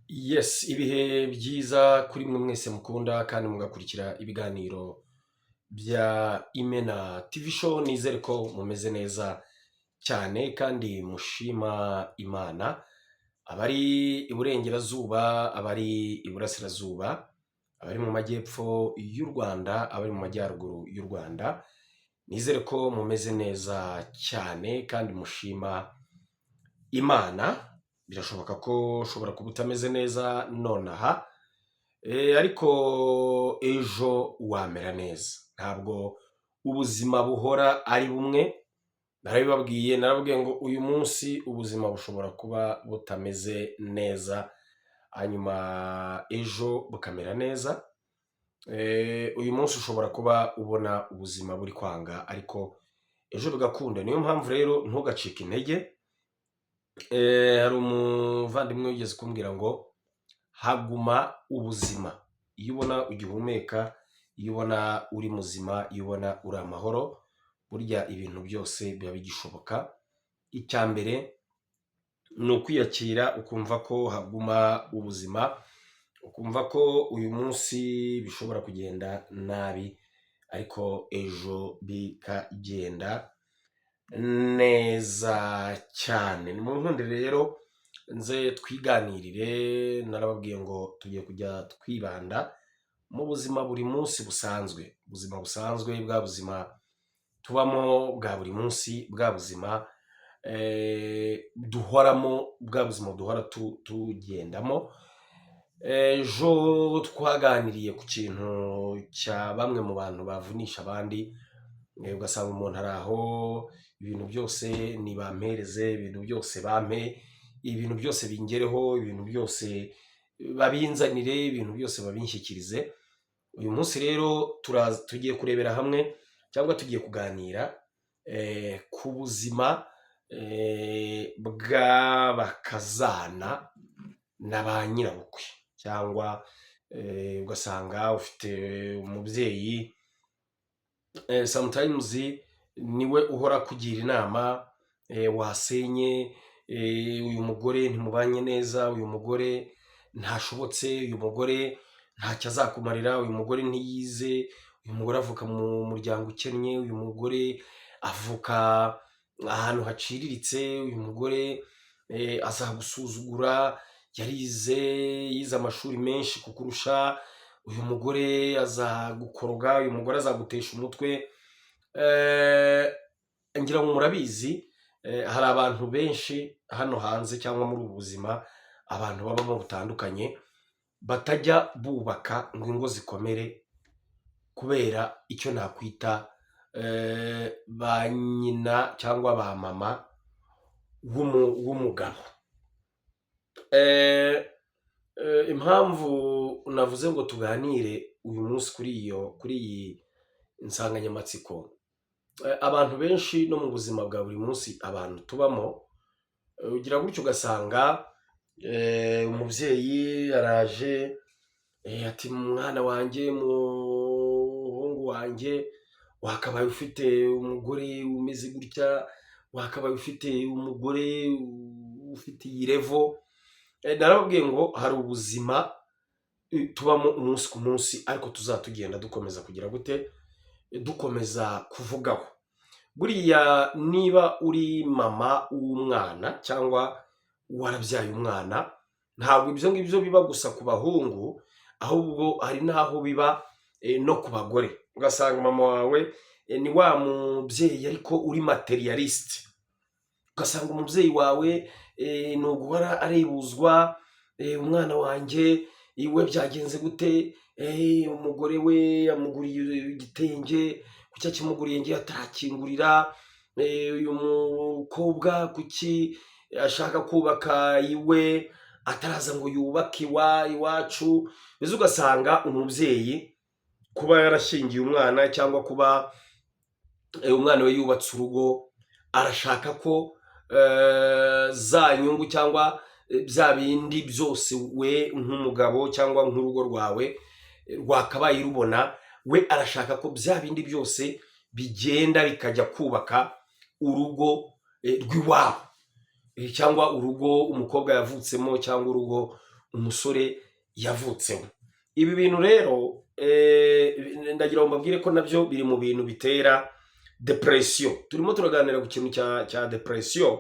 Yes, ibihe byiza kuri mwe mwese mukunda kandi mugakurikira ibiganiro bya Imena TV show. Nizere ko mumeze neza cyane kandi mushima Imana. Abari iburengerazuba, abari iburasirazuba, abari mu majyepfo y'u Rwanda, abari mu majyaruguru y'u Rwanda, nizere ko mumeze neza cyane kandi mushima Imana. Birashoboka ko ushobora kuba utameze neza nonaha, ariko ejo wamera neza. Ntabwo ubuzima buhora ari bumwe. Narababwiye ngo uyu munsi ubuzima bushobora kuba butameze neza, hanyuma ejo bukamera neza. Uyu munsi ushobora kuba ubona ubuzima buri kwanga, ariko ejo bigakunda. Niyo mpamvu rero ntugacike intege. Hari umuvandimwe wigeze kumbwira ngo haguma ubuzima. Iyo ubona ugihumeka, iyo ubona uri muzima, iyo ubona uri amahoro, burya ibintu byose biba bigishoboka. Icya mbere ni ukwiyakira, ukumva ko haguma ubuzima, ukumva ko uyu munsi bishobora kugenda nabi, ariko ejo bikagenda neza cyane. Ni mu nkundi rero nze twiganirire. Narababwiye ngo tugiye kujya twibanda mu buzima buri munsi busanzwe, ubuzima busanzwe, bwa buzima tubamo bwa buri munsi, bwa buzima duhoramo, bwa buzima duhora tugendamo. Ejo twaganiriye ku kintu cya bamwe mu bantu bavunisha abandi. Ugasanga umuntu ari aho, ibintu byose nibampereze, ibintu byose bampe, ibintu byose bingereho, ibintu byose babinzanire, ibintu byose babinshyikirize. Uyu munsi rero tugiye kurebera hamwe, cyangwa tugiye kuganira ku buzima bw'abakazana na ba nyirabukwe. Cyangwa ugasanga ufite umubyeyi, sometimes niwe uhora kugira inama, wasenye, uyu mugore ntimubanye neza, uyu mugore ntashobotse, uyu mugore ntacyo azakumarira, uyu mugore ntiyize, uyu mugore avuka mu muryango ukennye, uyu mugore avuka ahantu haciriritse, uyu mugore azagusuzugura, yize amashuri menshi kukurusha, uyu mugore azagukoroga, uyu mugore azagutesha umutwe. Ngira ngo murabizi, hari abantu benshi hano hanze cyangwa muri ubu buzima abantu babamo butandukanye, batajya bubaka ngo ingo zikomere kubera icyo nakwita ba nyina cyangwa ba mama w'umugabo. Impamvu navuze ngo tuganire uyu munsi kuri iyi insanganyamatsiko, abantu benshi no mu buzima bwa buri munsi abantu tubamo, ugira gutyo ugasanga umubyeyi araje, ati mwana wanjye, muhungu wanjye, wakabaye ufite umugore umeze gutya, wakabaye ufite umugore ufite iyi level. Narababwiye ngo hari ubuzima tubamo umunsi ku munsi, ariko tuzatugenda dukomeza kugira gute, dukomeza kuvugaho. Buriya niba uri mama w'umwana cyangwa warabyaye umwana, ntabwo ibyo ngibyo biba gusa ku bahungu, ahubwo hari n'aho biba no ku bagore. Ugasanga mama wawe ni wa mubyeyi ariko uri materialiste. Ugasanga umubyeyi wawe ni uguhora arebuzwa, umwana wanjye iwe byagenze gute, umugore we yamuguriye igitenge, kuki akimuguriye ngiye atarakingurira, uyu mukobwa kuki ashaka kubaka iwe ataraza ngo yubake iwacu. Mbese ugasanga umubyeyi kuba yarashingiye umwana cyangwa kuba umwana we yubatse urugo, arashaka ko za nyungu cyangwa bya bindi byose we nk'umugabo cyangwa nk'urugo rwawe rwakabaye rubona, we arashaka ko bya bindi byose bigenda bikajya kubaka urugo rw'iwabo. cyangwa urugo umukobwa yavutsemo cyangwa urugo umusore yavutseho. Ibi bintu rero ndagira ngo mbabwire ko nabyo biri mu bintu bitera depression. Turimo turaganira ku kintu cya depression,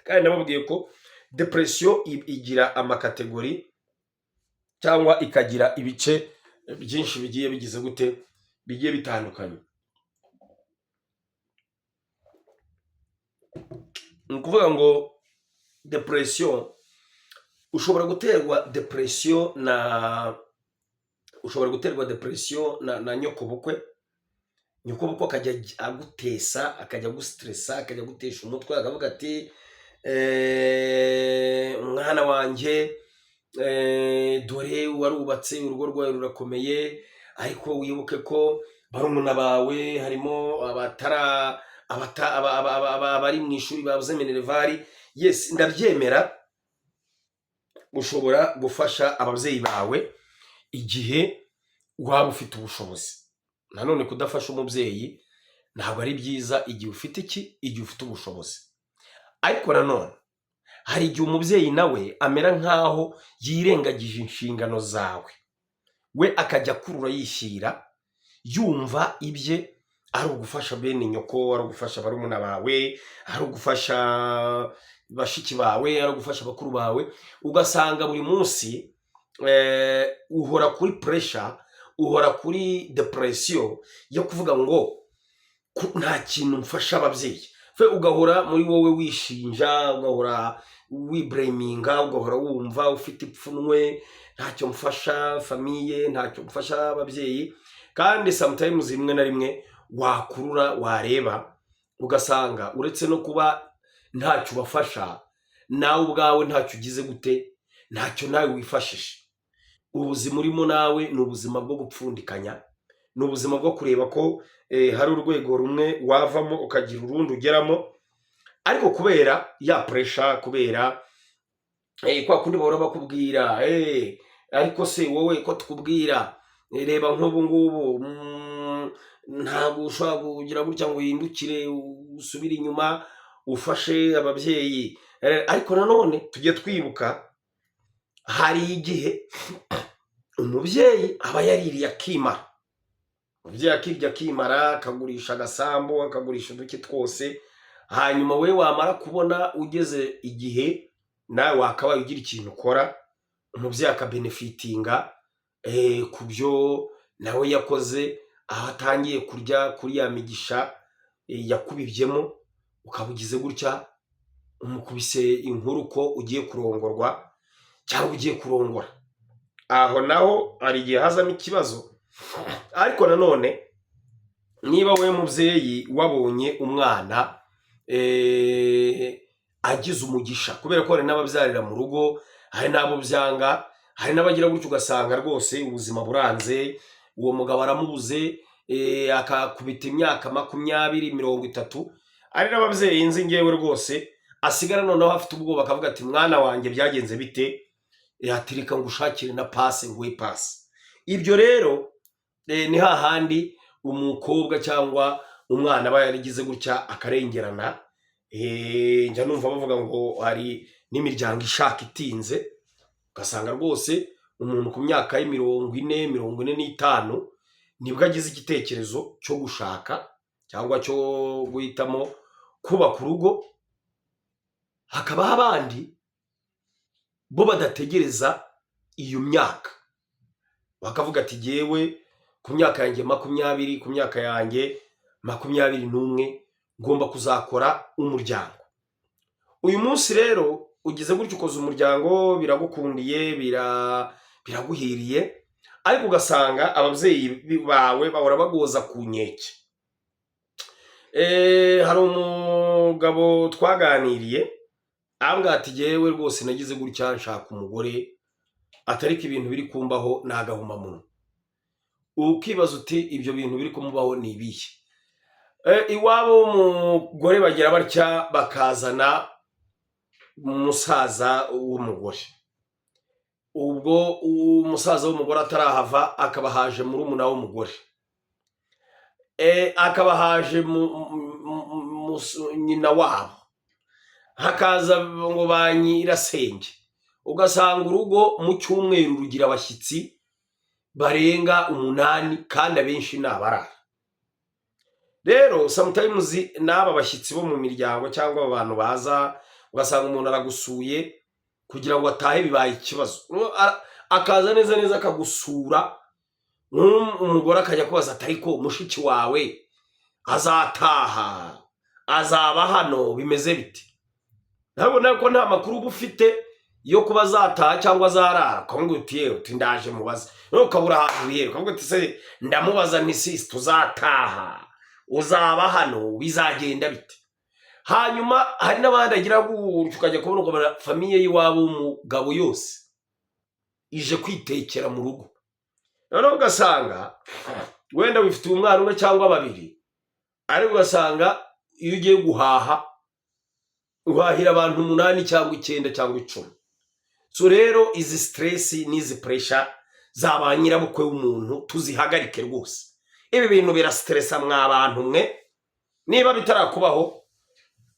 kandi nababwiye ko depression igira amakategori cyangwa ikagira ibice byinshi bigiye bigize gute, bigiye bitandukanye. Ni ukuvuga ngo depression, ushobora guterwa depression na nyokobukwe. Nyokobukwe akajya agutesa, akajya gustressa, akajya gutesha umutwe, akavuga ati umwana wanjye dore warubatse, urugo rwawe rurakomeye, ariko wibuke ko barumuna bawe harimo abari mu ishuri babuze minervari. Yes, ndabyemera, ushobora gufasha ababyeyi bawe igihe waba ufite ubushobozi. Nanone kudafasha umubyeyi ntabwo ari byiza igihe ufite igihe ufite ubushobozi. Ariko nanone hari igihe umubyeyi nawe amera nkaho yirengagije inshingano zawe, we akajya akurura yishyira, yumva ibye ari ugufasha bene nyoko, ari ugufasha barumuna bawe, ari ugufasha bashiki bawe, ari ugufasha bakuru bawe. Ugasanga buri munsi uhora kuri pressure, uhora kuri depression yo kuvuga ngo nta kintu mfasha ababyeyi. Ugahora muri wowe wishinja, ugahora wiblaminga, ugahora wumva ufite ipfunwe, ntacyo mfasha famiye, ntacyo mfasha ababyeyi. Kandi sometimes rimwe na rimwe wakurura wareba ugasanga uretse no kuba ntacyo ubafasha, nawe ubwawe ntacyo ugize gute, ntacyo nawe wifashisha. Ubuzima urimo nawe ni ubuzima bwo gupfundikanya, ni ubuzima bwo kureba ko hari urwego rumwe wavamo ukagira urundi ugeramo. Ariko kubera ya pressure, kubera kwa kundi bahora bakubwira ariko se wowe ko tukubwira reba nk'ubu ngubu ntabwo ushobora kugira gutya ngo uhindukire usubire inyuma ufashe ababyeyi. Ariko nanone tujye twibuka, hari igihe umubyeyi aba yaririye akimara. Umubyeyi akirya akimara, akagurisha agasambu, akagurisha uduke twose, hanyuma we wamara kubona ugeze igihe nawe wakabaye ugira ikintu ukora, umubyeyi akabenefitinga ku byo nawe yakoze, aho atangiye kurya kuri ya migisha yakubibyemo, ukaba ugize gutya umukubise inkuru ko ugiye kurongorwa cyangwa ugiye kurongora. Aho naho hari igihe hazamo ikibazo. Ariko nanone niba we mubyeyi wabonye umwana agize umugisha, kubera ko hari n'ababyarira mu rugo, hari n'abo byanga, hari n'abagira gutyo ugasanga rwose ubuzima buranze, uwo mugabo aramubuze, akakubita imyaka 20, 30. Ari n'ababyeyi nzi ngewe rwose asigara noneho afite ubwoba, akavuga ati mwana wanjye byagenze bite, yatirika ngo ushakire na pase nguhe pase. Ibyo rero ni hahandi umukobwa cyangwa umwana aba yarigize gutya akarengerana. Njya numva bavuga ngo hari n'imiryango ishaka itinze, ugasanga rwose umuntu ku myaka ye 40, 45 nibwo agize igitekerezo cyo gushaka cyangwa cyo guhitamo kubaka urugo. Hakabaho abandi bo badategereza iyo myaka, bakavuga ati jyewe ku myaka yanjye 20, ku myaka yanjye 21 ngomba kuzakora umuryango. Uyu munsi rero ugize gutyo ukoze umuryango, biragukundiye, biraguhiriye, ariko ugasanga ababyeyi bawe bahora bagoza ku nkeke. Hari umugabo twaganiriye ambwira ati jyewe rwose nagize gutya nshaka umugore, atariko ibintu biri kumbaho nagahuma muno. Ukibaza uti ibyo bintu biri kumubaho ni ibihe? Iwabo umugore bagira batya bakazana umusaza w'umugore. Ubwo umusaza w'umugore atarahava akaba haje murumuna w'umugore, akaba haje nyina wabo, hakaza ngo ba nyirasenge. ugasanga urugo mu cyumweru rugira abashyitsi barenga 8 kandi abenshi ni abarara. Rero sometimes n'aba bashyitsi bo mu miryango cyangwa abantu baza ugasanga umuntu aragusuye kugira ngo atahe bibaye ikibazo, akaza neza neza akagusura, umugore akajya kubaza atari ko mushiki wawe azataha azaba hano bimeze biti. Ntabona ko nta makuru bufite yo kuba azataha cyangwa azarara, kavuga uti ndaje mubaza, no kabura ahantu yero, kavuga uti se ndamubaza ni sis tuzataha uzaba hano bizagenda bite. Hanyuma hari n'abandi agira gutyo ukajya kubona ko famiye y'iwabo umugabo yose ije kwitekera mu rugo, noneho ugasanga wenda wifite umwana umwe cyangwa babiri, ariko ugasanga iyo ugiye guhaha uhahira abantu 8 cyangwa 9 cyangwa 10. So rero izi stress n'izi pressure zaba nyirabukwe w'umuntu tuzihagarike rwose. Ibi bintu birastressa mw'abantu mwe, niba bitarakubaho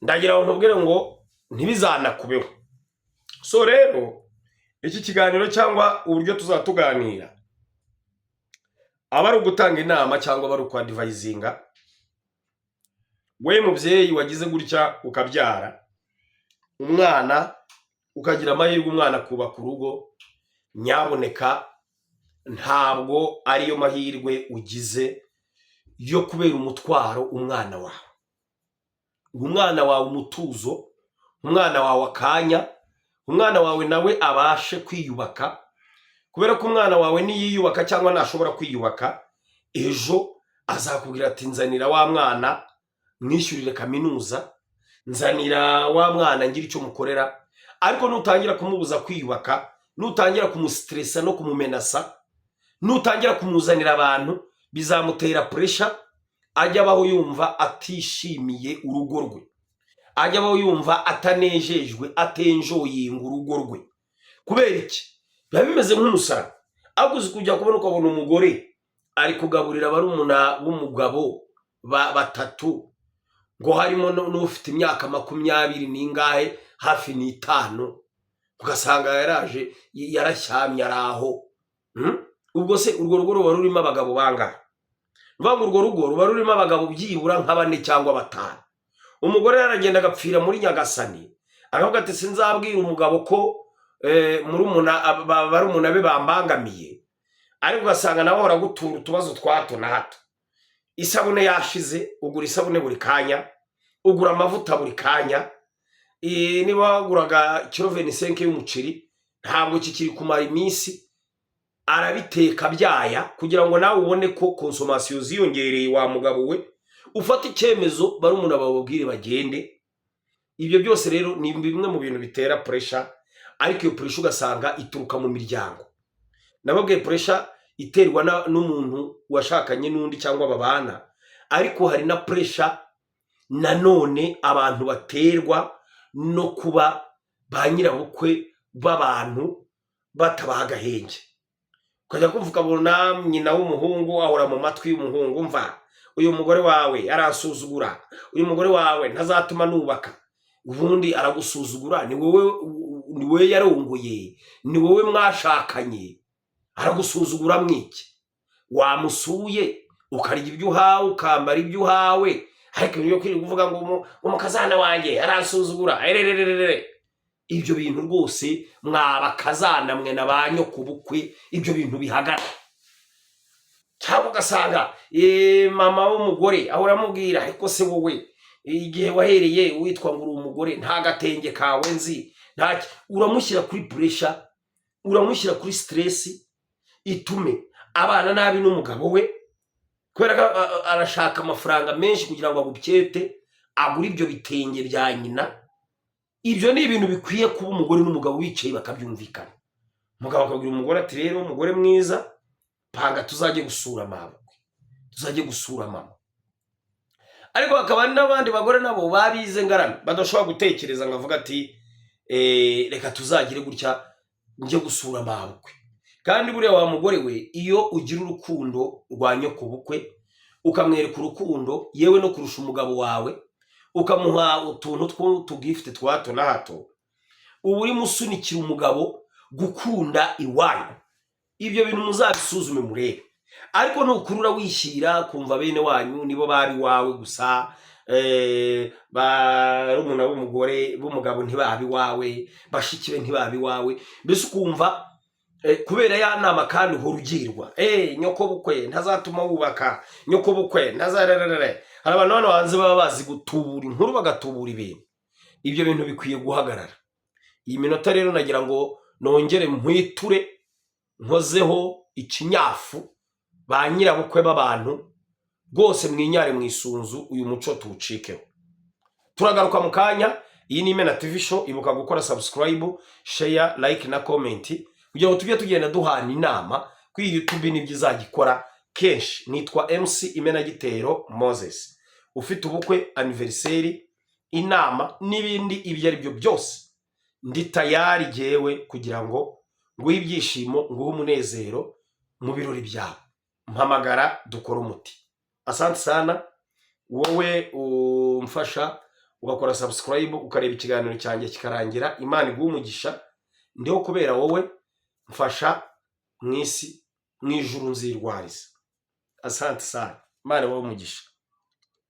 ndagira nkubwire ngo ntibizanakubeho. So rero iki kiganiro cyangwa uburyo tuzatuganira abari gutanga inama cyangwa bari ku advisinga, we mubyeyi wagize gutya ukabyara umwana ukagira amahirwe umwana kubaka urugo, nyaboneka ntabwo ariyo mahirwe ugize yo kubera umutwaro umwana wawe. Umwana wawe umutuzo, umwana wawe akanya, umwana wawe nawe abashe kwiyubaka, kubera ko umwana wawe niyiyubaka cyangwa nashobora kwiyubaka, ejo azakubwira ati nzanira wa mwana mwishyurire kaminuza, nzanira wa mwana ngira icyo mukorera. Ariko nutangira kumubuza kwiyubaka, nutangira kumustressa no kumumenasa, nutangira kumuzanira abantu, bizamutera pressure, ajya abaho yumva atishimiye urugo rwe, ajya abaho yumva atanejejwe, atenjoyinga urugo rwe. Kubera iki? Biba bimeze nk'umusara. Aguze kujya kubona ukabona umugore ari kugaburira barumuna b'umugabo batatu, ngo harimo n'ufite imyaka 20 n'ingahe hafi n'5, ugasanga yaraje yarashyamye araho. Ubwo se urwo rugo ruba rurimo abagabo bangahe? Mvuga urwo rugo ruba rurimo abagabo byibura nka 4 cyangwa 5. Umugore yaragenda agapfira muri Nyagasani, akavuga ati sinzabwira umugabo ko barumuna be bambangamiye, ariko ugasanga nawe aragutura utubazo twato na hato. Isabune yashize, ugura isabune buri kanya, ugura amavuta buri kanya, niba waguraga kilo 25 y'umuceri ntabwo kikiri kumara iminsi, arabiteka byaya kugira ngo nawe ubone ko consommation ziyongereye wa mugabo we, ufata icyemezo barumuna bababwire bagende. Ibyo byose rero ni bimwe mu bintu bitera pressure, ariko iyo pressure ugasanga ituruka mu miryango. Nababwiye pressure iterwa n'umuntu washakanye n'undi cyangwa babana, ariko hari na pressure nanone abantu baterwa no kuba ba nyirabukwe b'abantu batabaha agahenge. Ukajya kumvuka bona nyina w'umuhungu ahora mu matwi y'umuhungu, mva uyu mugore wawe arasuzugura, uyu mugore wawe ntazatuma nubaka, ubundi aragusuzugura, ni wowe yarongoye, ni wowe mwashakanye, aragusuzugura mwiki. Wamusuye ukarya ibyo uhawe, ukambara ibyo uhawe, ariko niyo kwiri kuvuga ngo umukazana wanjye arasuzugura. Ibyo bintu rwose mwabakazana mwe nabanyo kubukwe, ibyo bintu bihagara. Cyangwa ugasanga mama w'umugore ahora amubwira, ariko se wowe igihe wahereye witwa ngo uri umugore nta gatenge kawe nzi, uramushyira kuri pressure, uramushyira kuri stress itume abana nabi n'umugabo we, kubera arashaka amafaranga menshi kugira ngo agubyete agura ibyo bitenge bya nyina. Ibyo ni ibintu bikwiye kuba umugore n'umugabo wicaye bakabyumvikana. Umugabo akabwira umugore ati rero umugore mwiza, panga tuzajye gusura mama, tuzajye gusura mama. Ariko hakaba n'abandi bagore nabo babize ngarame, badashobora gutekereza ngo avuga ati reka tuzagire gutya njye gusura mama. Kandi buriya wa mugore we, iyo ugira urukundo rwa nyoko bukwe, ukamwereka urukundo yewe no kurusha umugabo wawe, ukamuha utuntu tw'utugifte twato na hato, uba urimo usunikira umugabo gukunda iwanyu. Ibyo bintu muzabisuzume murebe. Ariko nukurura wishyira kumva bene wanyu nibo babi wawe gusa, barumuna b'umugore b'umugabo ntibabi wawe, bashikibe ntibabi wawe, mbese ukumva kubera ya nama kandi uhora ugirwa, nyoko bukwe ntazatuma wubaka, nyoko bukwe ntazarerere. Hari abantu hano hanze baba bazi gutubura inkuru bagatubura ibintu. Ibyo bintu bikwiye guhagarara. Iyi minota rero nagira ngo nongere mpwiture nkozeho ikinyafu ba nyirabukwe b'abantu rwose mwinyare mwisunzu, uyu muco tuwucikeho. Turagaruka mu kanya. Iyi ni Imena TV show. Ibuka gukora subscribe, share, like na comment kugira ngo tujye tugenda duhana inama kuri YouTube n'ibyo izagikora kenshi. Nitwa MC Imena Gitero Moses. Ufite ubukwe, anniversary, inama n'ibindi ibyo ari byo byose, ndi tayari jewe kugira ngo nguhe ibyishimo, nguhe umunezero mu birori byawe. Mpamagara dukora umuti. Asante sana wowe umfasha ugakora subscribe, ukareba ikiganiro cyanjye kikarangira. Imana iguhe umugisha. Ndiho kubera wowe, mfasha mwisi mwijuru nzirwariza. Asante sana. Imana ibahe umugisha.